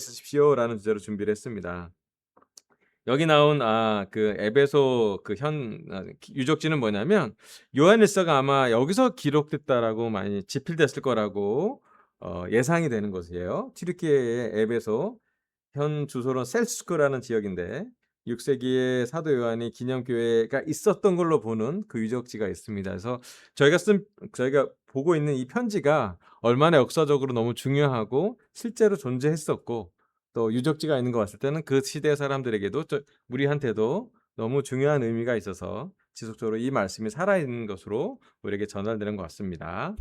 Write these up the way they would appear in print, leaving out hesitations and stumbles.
쓰십시오라는 주제로 준비를 했습니다. 여기 나온 그 에베소 유적지는 뭐냐면 요한일서가 아마 여기서 기록됐다라고 많이 집필됐을 거라고 예상이 되는 곳이에요. 튀르키예의 에베소, 현 주소는 셀스크라는 지역인데 6 세기에 사도 요한이 기념교회가 있었던 걸로 보는 그 유적지가 있습니다. 그래서 저희가 보고 있는 이 편지가 얼마나 역사적으로 너무 중요하고 실제로 존재했었고 또 유적지가 있는 거 봤을 때는 그 시대 사람들에게도 우리한테도 너무 중요한 의미가 있어서 지속적으로 이 말씀이 살아있는 것으로 우리에게 전달되는 것 같습니다.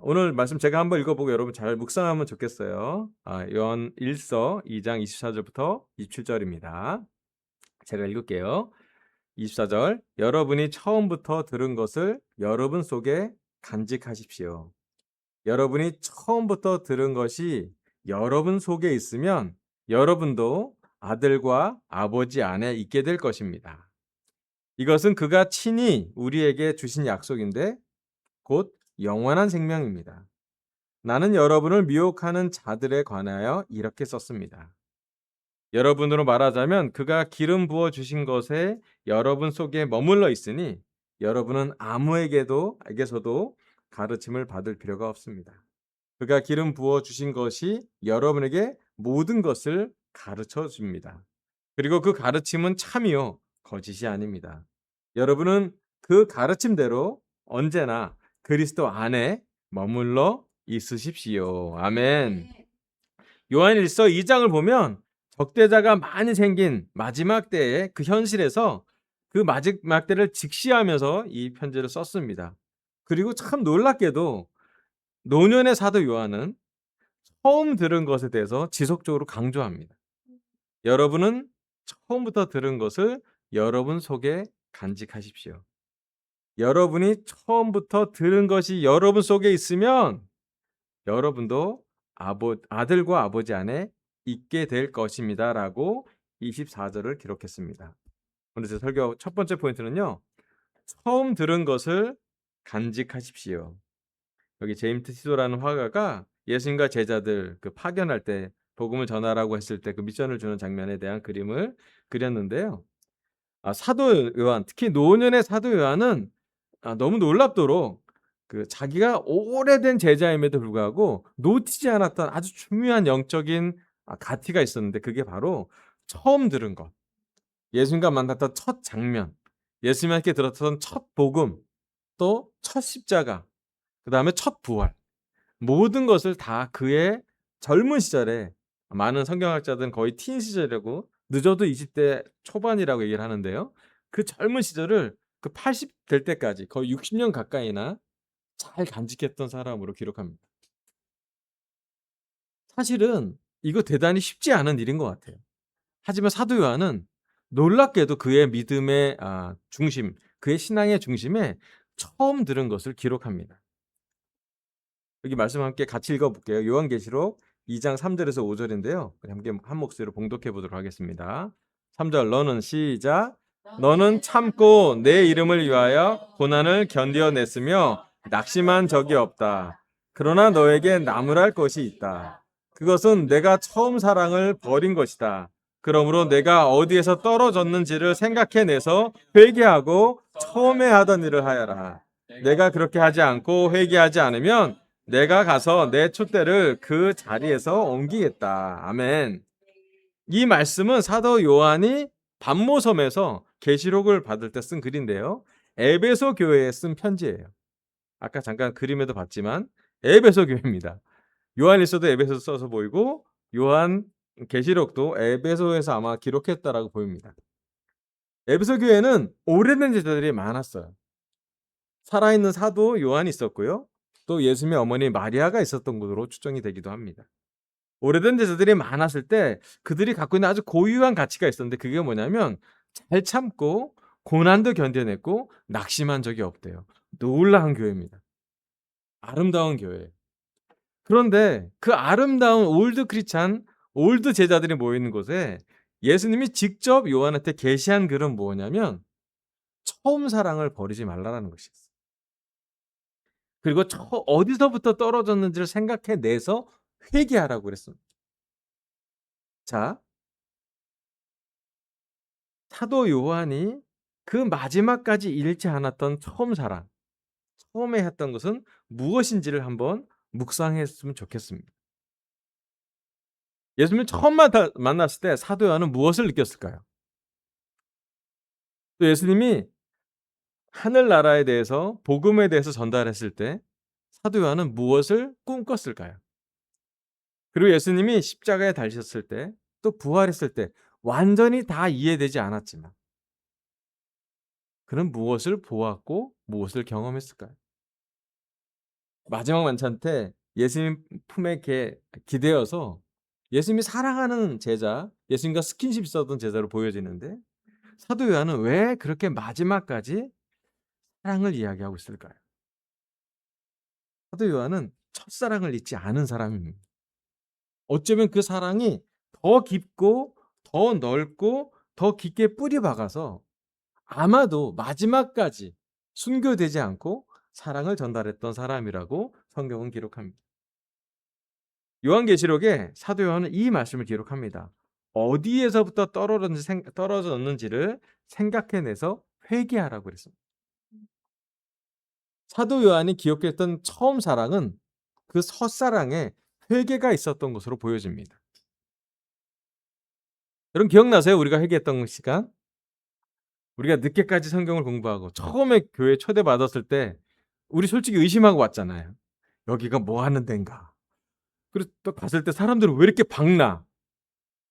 오늘 말씀 제가 한번 읽어보고 여러분 잘 묵상하면 좋겠어요. 요한 1서 2장 24절부터 27절입니다. 제가 읽을게요. 24절 여러분이 처음부터 들은 것을 여러분 속에 간직하십시오. 여러분이 처음부터 들은 것이 여러분 속에 있으면 여러분도 아들과 아버지 안에 있게 될 것입니다. 이것은 그가 친히 우리에게 주신 약속인데 곧 영원한 생명입니다. 나는 여러분을 미혹하는 자들에 관하여 이렇게 썼습니다. 여러분으로 말하자면 그가 기름 부어 주신 것에 여러분 속에 머물러 있으니 여러분은 에게서도 가르침을 받을 필요가 없습니다. 그가 기름 부어 주신 것이 여러분에게 모든 것을 가르쳐 줍니다. 그리고 그 가르침은 참이요 거짓이 아닙니다. 여러분은 그 가르침대로 언제나 그리스도 안에 머물러 있으십시오. 아멘. 요한일서 2장을 보면 적대자가 많이 생긴 마지막 때의 그 현실에서 그 마지막 때를 직시하면서 이 편지를 썼습니다. 그리고 참 놀랍게도 노년의 사도 요한은 처음 들은 것에 대해서 지속적으로 강조합니다. 여러분은 처음부터 들은 것을 여러분 속에 간직하십시오. 여러분이 처음부터 들은 것이 여러분 속에 있으면 여러분도 아들과 아버지 안에 있게 될 것입니다라고 24절을 기록했습니다. 오늘 제 설교 첫 번째 포인트는요. 처음 들은 것을 간직하십시오. 여기 제임스 티도라는 화가가 예수님과 제자들 파견할 때 복음을 전하라고 했을 때 그 미션을 주는 장면에 대한 그림을 그렸는데요. 사도 요한, 특히 노년의 사도 요한은 너무 놀랍도록 자기가 오래된 제자임에도 불구하고 놓치지 않았던 아주 중요한 영적인 가치가 있었는데 그게 바로 처음 들은 것, 예수님과 만났던 첫 장면, 예수님께 들었던 첫 복음, 또 첫 십자가, 그다음에 첫 부활. 모든 것을 다 그의 젊은 시절에 많은 성경학자들은 거의 teen 시절이라고 늦어도 20대 초반이라고 얘기를 하는데요. 그 젊은 시절을 그 80 될 때까지 거의 60년 가까이나 잘 간직했던 사람으로 기록합니다. 사실은 이거 대단히 쉽지 않은 일인 것 같아요. 하지만 사도 요한은 놀랍게도 그의 믿음의 중심, 그의 신앙의 중심에 처음 들은 것을 기록합니다. 여기 말씀 함께 같이 읽어볼게요. 요한계시록 2장 3절에서 5절인데요. 함께 한 목소리로 봉독해 보도록 하겠습니다. 3절 너는 시작. 너는 참고 내 이름을 위하여 고난을 견디어냈으며 낙심한 적이 없다. 그러나 너에게 나무랄 것이 있다. 그것은 내가 처음 사랑을 버린 것이다. 그러므로 내가 어디에서 떨어졌는지를 생각해내서 회개하고 처음에 하던 일을 하여라. 내가 그렇게 하지 않고 회개하지 않으면 내가 가서 내 촛대를 그 자리에서 옮기겠다. 아멘. 이 말씀은 사도 요한이 반모섬에서 계시록을 받을 때 쓴 글인데요. 에베소 교회에 쓴 편지예요. 아까 잠깐 그림에도 봤지만 에베소 교회입니다. 요한일서도 에베소에서 써서 보이고 요한 계시록도 에베소에서 아마 기록했다라고 보입니다. 에베소 교회는 오래된 제자들이 많았어요. 살아있는 사도 요한이 있었고요. 또 예수님의 어머니 마리아가 있었던 곳으로 추정이 되기도 합니다. 오래된 제자들이 많았을 때 그들이 갖고 있는 아주 고유한 가치가 있었는데 그게 뭐냐면 잘 참고 고난도 견뎌냈고 낙심한 적이 없대요. 놀라운 교회입니다. 아름다운 교회. 그런데 그 아름다운 올드 제자들이 모여 있는 곳에 예수님이 직접 요한한테 계시한 글은 뭐냐면 처음 사랑을 버리지 말라라는 것이었어요. 그리고 어디서부터 떨어졌는지를 생각해내서 회개하라고 그랬습니다. 자, 사도 요한이 그 마지막까지 잃지 않았던 처음 사랑, 처음에 했던 것은 무엇인지를 한번 묵상했으면 좋겠습니다. 예수님을 처음 만났을 때 사도 요한은 무엇을 느꼈을까요? 또 예수님이 하늘나라에 대해서 복음에 대해서 전달했을 때 사도 요한은 무엇을 꿈꿨을까요? 그리고 예수님이 십자가에 달리셨을 때 또 부활했을 때 완전히 다 이해되지 않았지만 그는 무엇을 보았고 무엇을 경험했을까요? 마지막 만찬 때 예수님 품에 기대어서 예수님이 사랑하는 제자, 예수님과 스킨십 있었던 제자로 보여지는데 사도 요한은 왜 그렇게 마지막까지 사랑을 이야기하고 있을까요? 사도 요한은 첫사랑을 잊지 않은 사람입니다. 어쩌면 그 사랑이 더 깊고 더 넓고 더 깊게 뿌리 박아서 아마도 마지막까지 순교되지 않고 사랑을 전달했던 사람이라고 성경은 기록합니다. 요한계시록에 사도 요한은 이 말씀을 기록합니다. 어디에서부터 떨어졌는지를 생각해내서 회개하라고 그랬습니다. 사도 요한이 기억했던 처음 사랑은 그 첫사랑에 회개가 있었던 것으로 보여집니다. 여러분 기억나세요? 우리가 회개했던 시간? 우리가 늦게까지 성경을 공부하고 처음에 교회 초대받았을 때 우리 솔직히 의심하고 왔잖아요. '여기가 뭐 하는 데인가?' 그리고 또 갔을 때 사람들은 왜 이렇게 밝나?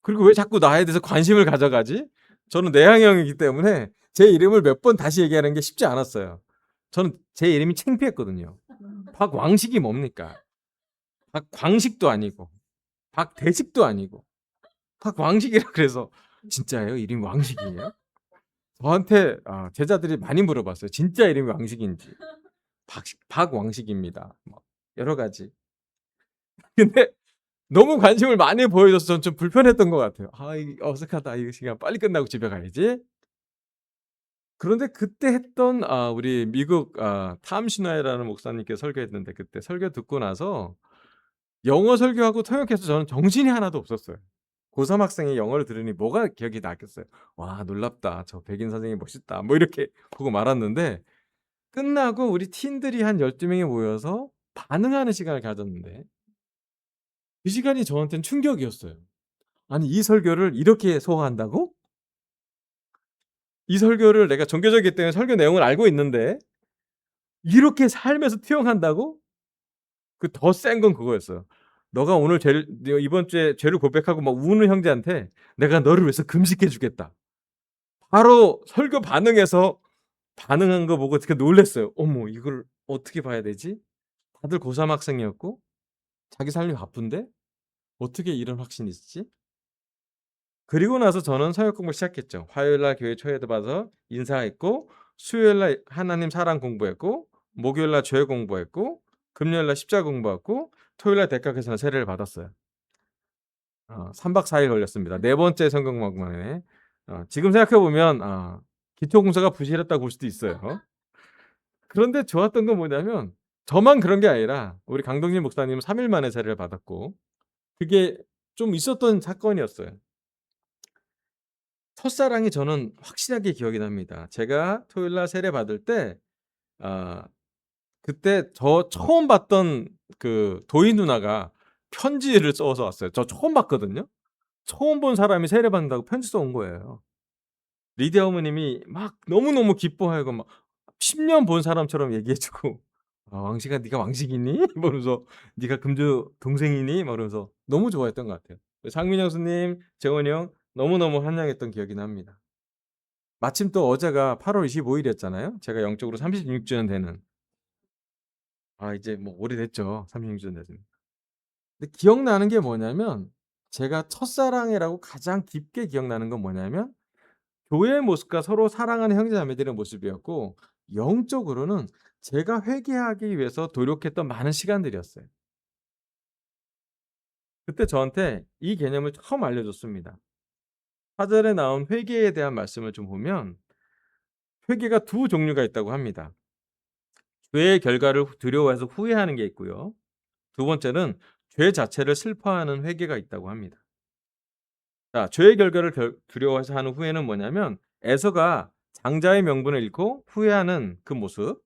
그리고 왜 자꾸 나에 대해서 관심을 가져가지? 저는 내향형이기 때문에 제 이름을 몇 번 다시 얘기하는 게 쉽지 않았어요. 저는 제 이름이 창피했거든요. 박왕식이 뭡니까? 박광식도 아니고 박대식도 아니고 박왕식이라 그래서 "진짜예요? 이름이 왕식이에요?" 저한테 제자들이 많이 물어봤어요. 진짜 이름이 왕식인지. 박왕식입니다. 뭐 여러 가지. 근데 너무 관심을 많이 보여줘서 전 좀 불편했던 것 같아요. '아 이 어색하다. 이 시간 빨리 끝나고 집에 가야지.' 그런데 그때 했던 우리 미국 탐 시나이라는 목사님께서 설교했는데 그때 설교 듣고 나서 영어 설교하고 통역해서 저는 정신이 하나도 없었어요. 고3 학생이 영어를 들으니 뭐가 기억이 났겠어요. '와 놀랍다. 저 백인 선생님 멋있다.' 뭐 이렇게 보고 말았는데 끝나고 우리 팀들이 한 12 명이 모여서 반응하는 시간을 가졌는데 그 시간이 저한테는 충격이었어요. 아니 이 설교를 이렇게 소화한다고? 이 설교를 내가 종교적이기 때문에 설교 내용을 알고 있는데 이렇게 삶에서 투영한다고? 그 더 센 건 그거였어요. "너가 오늘 죄를 너 이번 주에 죄를 고백하고 막 우는 형제한테 내가 너를 위해서 금식해 주겠다." 바로 설교 반응한 거 보고 되게 놀랐어요. '어머 이걸 어떻게 봐야 되지?' 다들 고3 학생이었고 자기 삶이 바쁜데 어떻게 이런 확신이 있지? 그리고 나서 저는 서역 공부를 시작했죠. 화요일 날 교회 초대받아서 인사했고 수요일 날 하나님 사랑 공부했고 목요일 날 죄 공부했고 금요일 날 십자가 공부했고 토요일 날 대각에서는 세례를 받았어요. 3박 4일 걸렸습니다. 네 번째 성경 공부만에. 지금 생각해 보면 기초 공사가 부실했다고 볼 수도 있어요. 그런데 좋았던 건 뭐냐면 저만 그런 게 아니라 우리 강동진 목사님은 3일 만에 세례를 받았고 그게 좀 있었던 사건이었어요. 첫사랑이 저는 확실하게 기억이 납니다. 제가 토요일 날 세례 받을 때 아 그때 저 처음 봤던 그 도희 누나가 편지를 써서 왔어요. 저 처음 봤거든요. 처음 본 사람이 세례 받는다고 편지 써 온 거예요. 리디아 어머님이 막 너무너무 기뻐하고 막 10년 본 사람처럼 얘기해 주고 "왕식아 네가 왕식이니?" 이러면서 "네가 금주 동생이니?" 막 이러면서 너무 좋아했던 것 같아요. 장민영 스님, 재원이 형 너무너무 환영했던 기억이 납니다. 마침 또 어제가 8월 25 일이었잖아요. 제가 영적으로 36 주년 되는. 이제 뭐 오래됐죠. 36 주년 되는. 근데 기억나는 게 뭐냐면 제가 첫사랑이라고 가장 깊게 기억나는 건 뭐냐면 교회의 모습과 서로 사랑하는 형제자매들의 모습이었고 영적으로는 제가 회개하기 위해서 노력했던 많은 시간들이었어요. 그때 저한테 이 개념을 처음 알려줬습니다. 사절에 나온 회개에 대한 말씀을 좀 보면 회개가 두 종류가 있다고 합니다. 죄의 결과를 두려워해서 후회하는 게 있고요. 두 번째는 죄 자체를 슬퍼하는 회개가 있다고 합니다. 자, 죄의 결과를 두려워해서 하는 후회는 뭐냐면 에서가 장자의 명분을 잃고 후회하는 그 모습,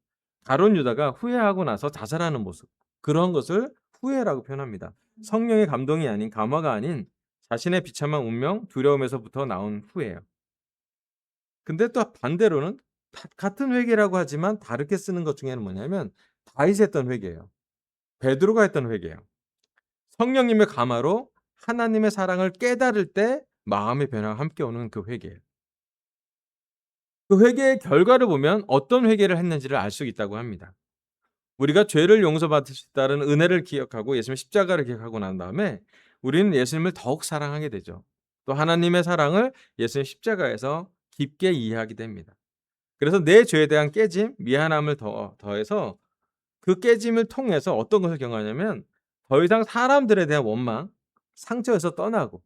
가룟 유다가 후회하고 나서 자살하는 모습, 그런 것을 후회라고 표현합니다. 성령의 감동이 아닌 감화가 아닌 자신의 비참한 운명, 두려움에서부터 나온 후회예요. 근데 또 반대로는 같은 회개라고 하지만 다르게 쓰는 것 중에는 뭐냐면 다윗이 했던 회개예요. 베드로가 했던 회개예요. 성령님의 감화로 하나님의 사랑을 깨달을 때 마음의 변화가 함께 오는 그 회개예요. 그 회개의 결과를 보면 어떤 회개를 했는지를 알 수 있다고 합니다. 우리가 죄를 용서받을 수 있다는 은혜를 기억하고 예수님의 십자가를 기억하고 난 다음에 우리는 예수님을 더욱 사랑하게 되죠. 또 하나님의 사랑을 예수님의 십자가에서 깊게 이해하게 됩니다. 그래서 내 죄에 대한 깨짐, 미안함을 더해서 그 깨짐을 통해서 어떤 것을 경험하냐면 더 이상 사람들에 대한 원망, 상처에서 떠나고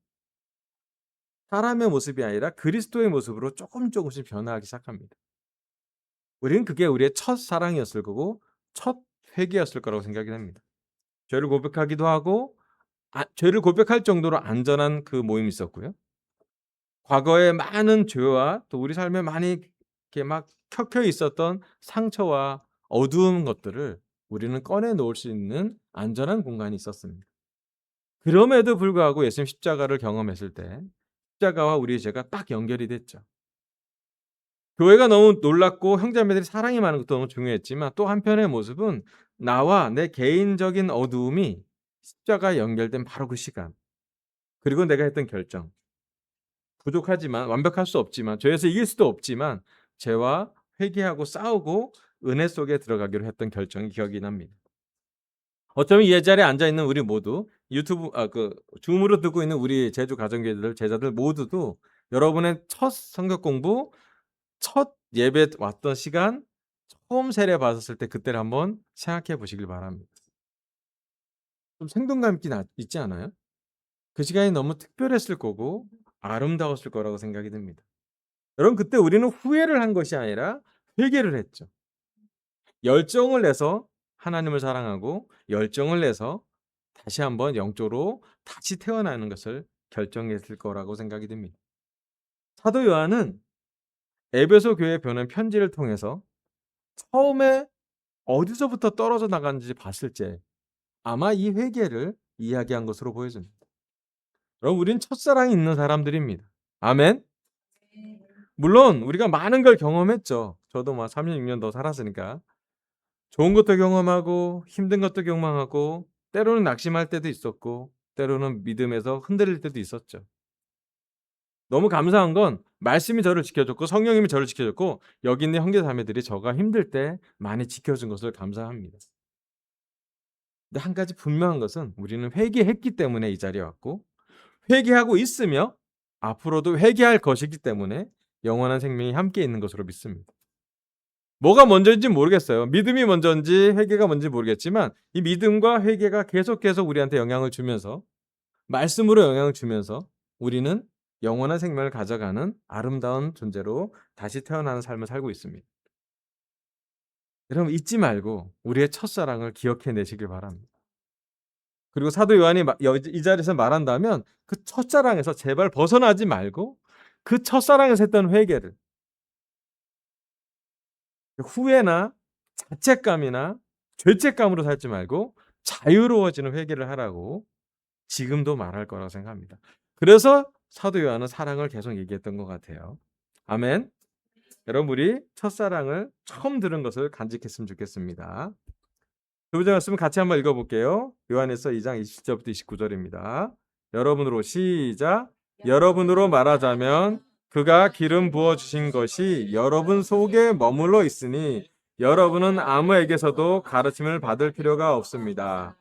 사람의 모습이 아니라 그리스도의 모습으로 조금씩 변화하기 시작합니다. 우리는 그게 우리의 첫 사랑이었을 거고 첫 회개였을 거라고 생각이 됩니다. 죄를 고백하기도 하고 죄를 고백할 정도로 안전한 그 모임이 있었고요. 과거에 많은 죄와 또 우리 삶에 많이 이렇게 막 켜켜 있었던 상처와 어두운 것들을 우리는 꺼내 놓을 수 있는 안전한 공간이 있었습니다. 그럼에도 불구하고 예수님 십자가를 경험했을 때 십자가와 우리의 죄가 딱 연결이 됐죠. 교회가 너무 놀랐고 형제자매들이 사랑이 많은 것도 너무 중요했지만 또 한편의 모습은 나와 내 개인적인 어두움이 십자가에 연결된 바로 그 시간. 그리고 내가 했던 결정. 부족하지만 완벽할 수 없지만 죄에서 이길 수도 없지만 죄와 회개하고 싸우고 은혜 속에 들어가기로 했던 결정이 기억이 납니다. 어쩌면 이 자리에 앉아 있는 우리 모두 유튜브 줌으로 듣고 있는 우리 제주 가정교회들 제자들 모두도 여러분의 첫 성경 공부, 첫 예배 왔던 시간, 처음 세례 받았을 때 그때를 한번 생각해 보시길 바랍니다. 좀 생동감 있지 않아요? 그 시간이 너무 특별했을 거고 아름다웠을 거라고 생각이 듭니다. 여러분 그때 우리는 후회를 한 것이 아니라 회개를 했죠. 열정을 내서 하나님을 사랑하고 열정을 내서 다시 한번 영적으로 다시 태어나는 것을 결정했을 거라고 생각이 듭니다. 사도 요한은 에베소 교회에 보낸 편지를 통해서 처음에 어디서부터 떨어져 나갔는지 봤을 때 아마 이 회개를 이야기한 것으로 보여집니다. 여러분 우리는 첫사랑이 있는 사람들입니다. 아멘. 물론 우리가 많은 걸 경험했죠. 저도 막 36년 더 살았으니까. 좋은 것도 경험하고 힘든 것도 경험하고 때로는 낙심할 때도 있었고 때로는 믿음에서 흔들릴 때도 있었죠. 너무 감사한 건 말씀이 저를 지켜줬고 성령님이 저를 지켜줬고 여기 있는 형제자매들이 저가 힘들 때 많이 지켜준 것을 감사합니다. 근데 한 가지 분명한 것은 우리는 회개했기 때문에 이 자리에 왔고 회개하고 있으며 앞으로도 회개할 것이기 때문에 영원한 생명이 함께 있는 것으로 믿습니다. 뭐가 먼저인지 모르겠어요. 믿음이 먼저인지 회개가 뭔지 모르겠지만 이 믿음과 회개가 계속해서 우리한테 영향을 주면서 말씀으로 영향을 주면서 우리는 영원한 생명을 가져가는 아름다운 존재로 다시 태어나는 삶을 살고 있습니다. 여러분 잊지 말고 우리의 첫사랑을 기억해 내시길 바랍니다. 그리고 사도 요한이 이 자리에서 말한다면 그 첫사랑에서 제발 벗어나지 말고 그 첫사랑에서 했던 회개를 후회나 자책감이나 죄책감으로 살지 말고 자유로워지는 회개를 하라고 지금도 말할 거라고 생각합니다. 그래서 사도 요한은 사랑을 계속 얘기했던 것 같아요. 아멘. 여러분 우리 첫사랑을 처음 들은 것을 간직했으면 좋겠습니다. 두 번째 말씀 같이 한번 읽어볼게요. 요한에서 2장 20절부터 29절입니다. 여러분으로 시작. 여러분으로 말하자면 그가 기름 부어주신 것이 여러분 속에 머물러 있으니 여러분은 아무에게서도 가르침을 받을 필요가 없습니다.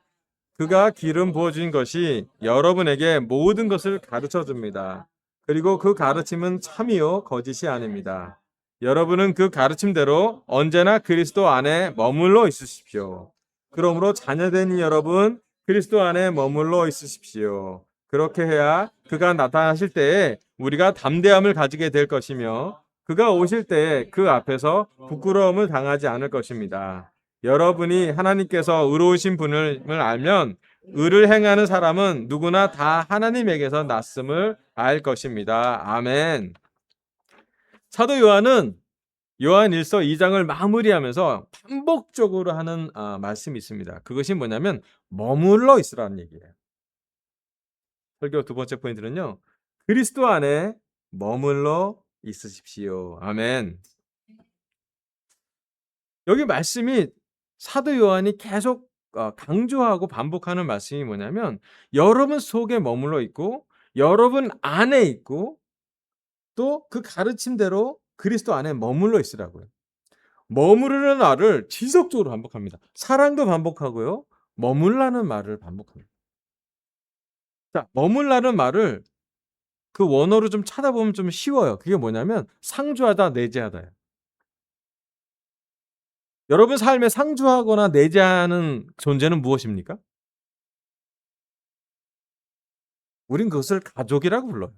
그가 기름 부어주신 것이 여러분에게 모든 것을 가르쳐줍니다. 그리고 그 가르침은 참이요 거짓이 아닙니다. 여러분은 그 가르침대로 언제나 그리스도 안에 머물러 있으십시오. 그러므로 자녀된 여러분 그리스도 안에 머물러 있으십시오. 그렇게 해야 그가 나타나실 때에 우리가 담대함을 가지게 될 것이며 그가 오실 때에 그 앞에서 부끄러움을 당하지 않을 것입니다. 여러분이 하나님께서 의로우신 분을 알면 의를 행하는 사람은 누구나 다 하나님에게서 났음을 알 것입니다. 아멘. 사도 요한은 요한 1서 2장을 마무리하면서 반복적으로 하는 말씀이 있습니다. 그것이 뭐냐면 머물러 있으라는 얘기예요. 설교 두 번째 포인트는요. 그리스도 안에 머물러 있으십시오. 아멘. 여기 말씀이 사도 요한이 계속 강조하고 반복하는 말씀이 뭐냐면 여러분 속에 머물러 있고 여러분 안에 있고 또 그 가르침대로 그리스도 안에 머물러 있으라고요. 머무르는 말을 지속적으로 반복합니다. 사랑도 반복하고요. 머물라는 말을 반복합니다. 자, 머물라는 말을 그 원어로 좀 찾아보면 좀 쉬워요. 그게 뭐냐면 상주하다, 내재하다예요. 여러분 삶에 상주하거나 내재하는 존재는 무엇입니까? 우린 그것을 가족이라고 불러요.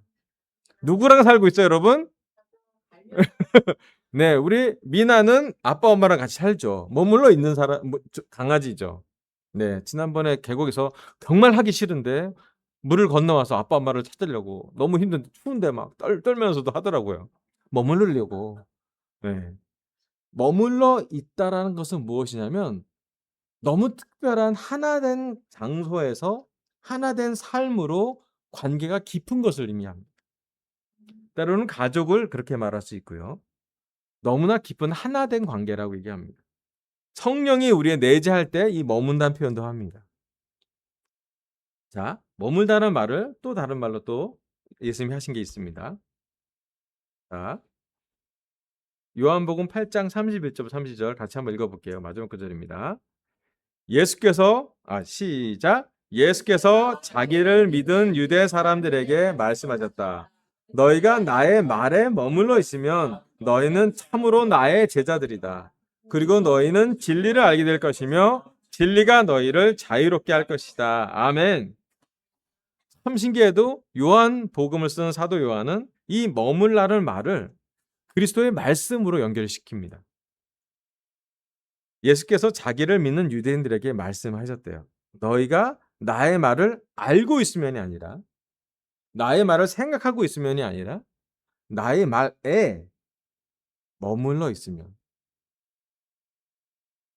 누구랑 살고 있어요, 여러분? 네, 우리 미나는 아빠 엄마랑 같이 살죠. 머물러 있는 사람 강아지죠. 네, 지난번에 계곡에서 정말 하기 싫은데 물을 건너와서 아빠 엄마를 찾으려고 너무 힘든데 추운데 막 떨면서도 하더라고요. 머무르려고. 네. 머물러 있다라는 것은 무엇이냐면 너무 특별한 하나된 장소에서 하나된 삶으로 관계가 깊은 것을 의미합니다. 때로는 가족을 그렇게 말할 수 있고요. 너무나 깊은 하나된 관계라고 얘기합니다. 성령이 우리의 내재할 때 이 머문다는 표현도 합니다. 자, 머물다는 말을 또 다른 말로 또 예수님이 하신 게 있습니다. 자, 요한복음 8장 31절 30절 같이 한번 읽어볼게요. 마지막 구절입니다. 시작. 예수께서 자기를 믿은 유대 사람들에게 말씀하셨다. 너희가 나의 말에 머물러 있으면 너희는 참으로 나의 제자들이다. 그리고 너희는 진리를 알게 될 것이며 진리가 너희를 자유롭게 할 것이다. 아멘. 참 신기해도 요한 복음을 쓰는 사도 요한은 이 머물라는 말을 그리스도의 말씀으로 연결시킵니다. 예수께서 자기를 믿는 유대인들에게 말씀하셨대요. 너희가 나의 말을 알고 있으면이 아니라 나의 말을 생각하고 있으면이 아니라 나의 말에 머물러 있으면.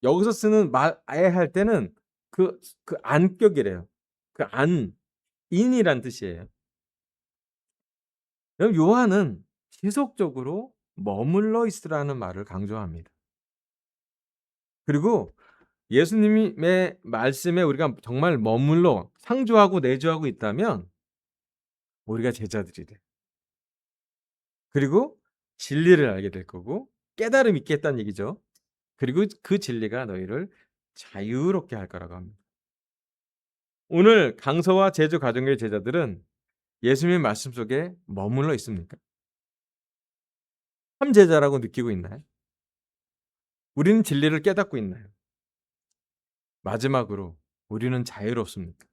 여기서 쓰는 말에 할 때는 그 안격이래요. 그 인이란 뜻이에요. 그럼 요한은 지속적으로 머물러 있으라는 말을 강조합니다. 그리고 예수님의 말씀에 우리가 정말 머물러 상주하고 내주하고 있다면 우리가 제자들이래. 그리고 진리를 알게 될 거고 깨달음이 있겠다는 얘기죠. 그리고 그 진리가 너희를 자유롭게 할 거라고 합니다. 오늘 강서와 제주 가정교회 제자들은 예수님의 말씀 속에 머물러 있습니까? 참 제자라고 느끼고 있나요? 우리는 진리를 깨닫고 있나요? 마지막으로 우리는 자유롭습니까?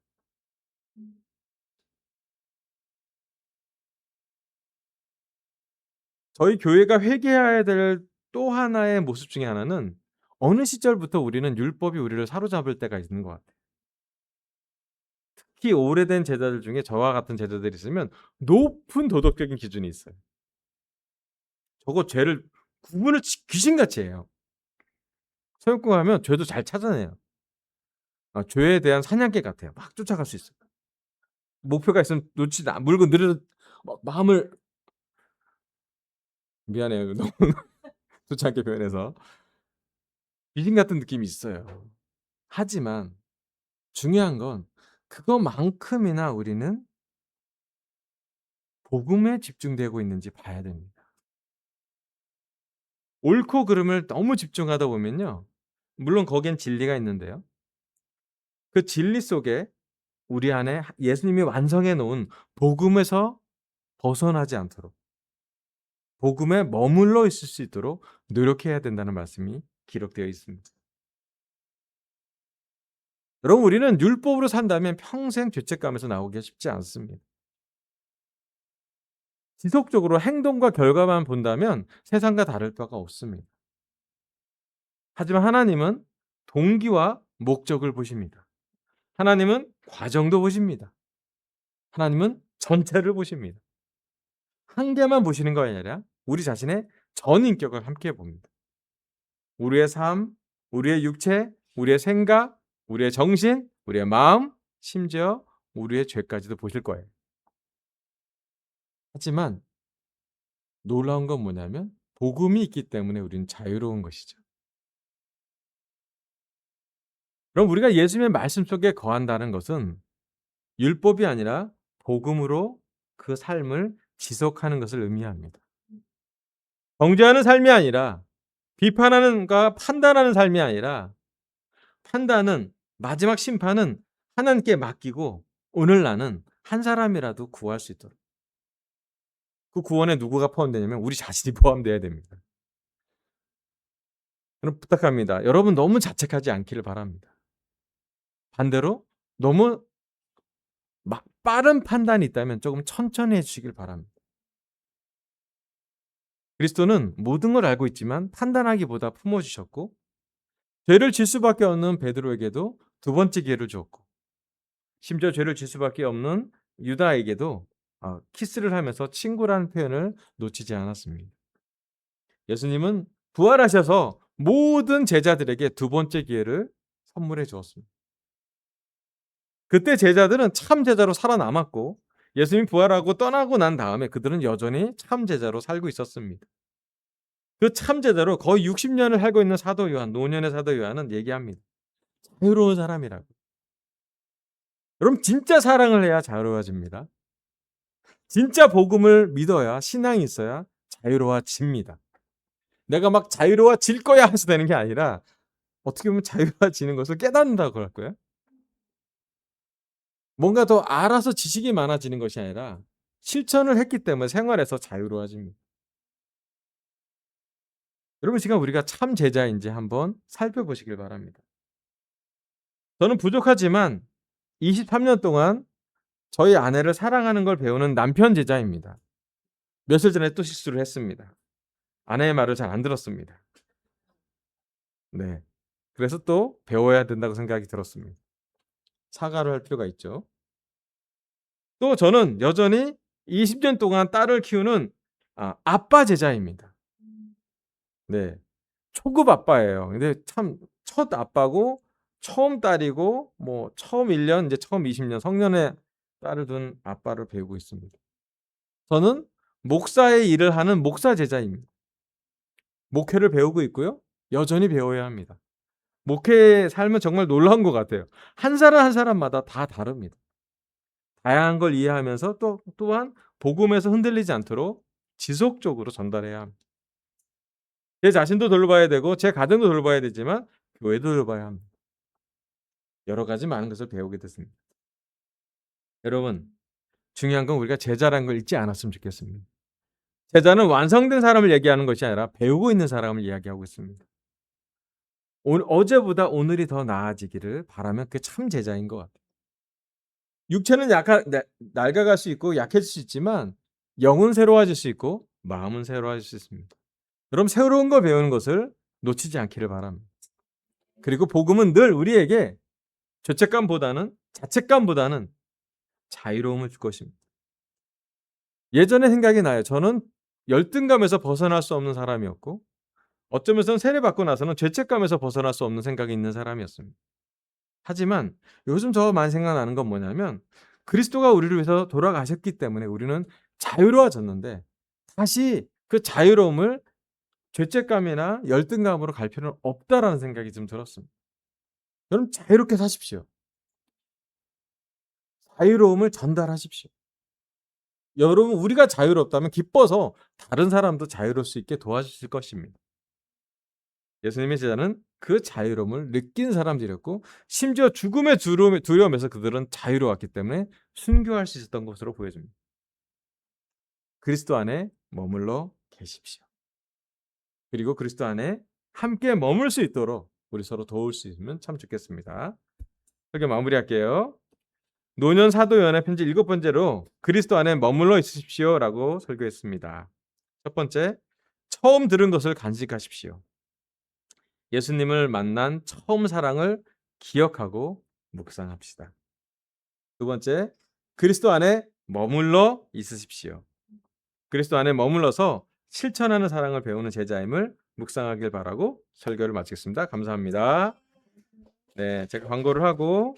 저희 교회가 회개해야 될 또 하나의 모습 중에 하나는 어느 시절부터 우리는 율법이 우리를 사로잡을 때가 있는 것 같아요. 특히 오래된 제자들 중에 저와 같은 제자들이 있으면 높은 도덕적인 기준이 있어요. 저거 죄를 구분을 귀신같이 해요. 서역국 하면 죄도 잘 찾아내요. 죄에 대한 사냥개 같아요. 막 쫓아갈 수 있어요. 목표가 있으면 물고 느려 막 마음을 미안해요. 너무 좋지 않게 표현해서. 귀신 같은 느낌이 있어요. 하지만 중요한 건 그것만큼이나 우리는 복음에 집중되고 있는지 봐야 됩니다. 옳고 그름을 너무 집중하다 보면요. 물론 거기엔 진리가 있는데요. 그 진리 속에 우리 안에 예수님이 완성해 놓은 복음에서 벗어나지 않도록 복음에 머물러 있을 수 있도록 노력해야 된다는 말씀이 기록되어 있습니다. 여러분 우리는 율법으로 산다면 평생 죄책감에서 나오기가 쉽지 않습니다. 지속적으로 행동과 결과만 본다면 세상과 다를 바가 없습니다. 하지만 하나님은 동기와 목적을 보십니다. 하나님은 과정도 보십니다. 하나님은 전체를 보십니다. 한 개만 보시는 거 아니라 우리 자신의 전 인격을 함께 봅니다. 우리의 삶, 우리의 육체, 우리의 생각, 우리의 정신, 우리의 마음, 심지어 우리의 죄까지도 보실 거예요. 하지만 놀라운 건 뭐냐면 복음이 있기 때문에 우리는 자유로운 것이죠. 그럼 우리가 예수님의 말씀 속에 거한다는 것은 율법이 아니라 복음으로 그 삶을 지속하는 것을 의미합니다. 정죄하는 삶이 아니라 비판하는가 판단하는 삶이 아니라 판단은 마지막 심판은 하나님께 맡기고 오늘 나는 한 사람이라도 구할 수 있도록 그 구원에 누구가 포함되냐면 우리 자신이 포함되어야 됩니다. 그럼 부탁합니다. 여러분 너무 자책하지 않기를 바랍니다. 반대로 너무 막 빠른 판단이 있다면 조금 천천히 해 주시길 바랍니다. 그리스도는 모든 걸 알고 있지만 판단하기보다 품어 주셨고 죄를 질 수밖에 없는 베드로에게도 두 번째 기회를 주었고 심지어 죄를 질 수밖에 없는 유다에게도 키스를 하면서 친구라는 표현을 놓치지 않았습니다. 예수님은 부활하셔서 모든 제자들에게 두 번째 기회를 선물해 주었습니다. 그때 제자들은 참 제자로 살아남았고 예수님이 부활하고 떠나고 난 다음에 그들은 여전히 참 제자로 살고 있었습니다. 그 참 제자로 거의 60년을 살고 있는 사도 요한, 노년의 사도 요한은 얘기합니다. 자유로운 사람이라고. 여러분 진짜 사랑을 해야 자유로워집니다. 진짜 복음을 믿어야 신앙이 있어야 자유로워집니다. 내가 막 자유로워질 거야 해서 되는 게 아니라 어떻게 보면 자유로워지는 것을 깨닫는다고 할 거예요. 뭔가 더 알아서 지식이 많아지는 것이 아니라 실천을 했기 때문에 생활에서 자유로워집니다. 여러분 지금 우리가 참 제자인지 한번 살펴보시길 바랍니다. 저는 부족하지만 23년 동안 저희 아내를 사랑하는 걸 배우는 남편 제자입니다. 며칠 전에 또 실수를 했습니다. 아내의 말을 잘 안 들었습니다. 네. 그래서 또 배워야 된다고 생각이 들었습니다. 사과를 할 필요가 있죠. 또 저는 여전히 20년 동안 딸을 키우는 아빠 제자입니다. 네. 초급 아빠예요. 근데 참 첫 아빠고 처음 딸이고 뭐 처음 1년 이제 처음 20년 성년의 딸을 둔 아빠를 배우고 있습니다. 저는 목사의 일을 하는 목사 제자입니다. 목회를 배우고 있고요. 여전히 배워야 합니다. 목회의 삶은 정말 놀라운 것 같아요. 한 사람 한 사람마다 다 다릅니다. 다양한 걸 이해하면서 또한 복음에서 흔들리지 않도록 지속적으로 전달해야 합니다. 제 자신도 돌봐야 되고 제 가정도 돌봐야 되지만 교회도 돌봐야 합니다. 여러 가지 많은 것을 배우게 됐습니다. 여러분 중요한 건 우리가 제자라는 걸 잊지 않았으면 좋겠습니다. 제자는 완성된 사람을 얘기하는 것이 아니라 배우고 있는 사람을 이야기하고 있습니다. 어제보다 오늘이 더 나아지기를 바라면 그게 참 제자인 것 같아요. 육체는 낡아갈 수 있고 약해질 수 있지만 영은 새로워질 수 있고 마음은 새로워질 수 있습니다. 여러분 새로운 거 배우는 것을 놓치지 않기를 바랍니다. 그리고 복음은 늘 우리에게 죄책감보다는 자책감보다는 자유로움을 줄 것입니다. 예전에 생각이 나요. 저는 열등감에서 벗어날 수 없는 사람이었고 어쩌면서는 세례받고 나서는 죄책감에서 벗어날 수 없는 생각이 있는 사람이었습니다. 하지만 요즘 저 많이 생각나는 건 뭐냐면 그리스도가 우리를 위해서 돌아가셨기 때문에 우리는 자유로워졌는데 다시 그 자유로움을 죄책감이나 열등감으로 갈 필요는 없다라는 생각이 좀 들었습니다. 여러분 자유롭게 사십시오. 자유로움을 전달하십시오. 여러분 우리가 자유롭다면 기뻐서 다른 사람도 자유로울 수 있게 도와주실 것입니다. 예수님의 제자는 그 자유로움을 느낀 사람들이었고 심지어 죽음의 두려움에서 그들은 자유로웠기 때문에 순교할 수 있었던 것으로 보여집니다. 그리스도 안에 머물러 계십시오. 그리고 그리스도 안에 함께 머물 수 있도록 우리 서로 도울 수 있으면 참 좋겠습니다. 설교 마무리할게요. 노년 사도요한의 편지 7번째로 그리스도 안에 머물러 있으십시오라고 설교했습니다. 첫 번째, 처음 들은 것을 간직하십시오. 예수님을 만난 처음 사랑을 기억하고 묵상합시다. 두 번째, 그리스도 안에 머물러 있으십시오. 그리스도 안에 머물러서 실천하는 사랑을 배우는 제자임을 묵상하길 바라고 설교를 마치겠습니다. 감사합니다. 네, 제가 광고를 하고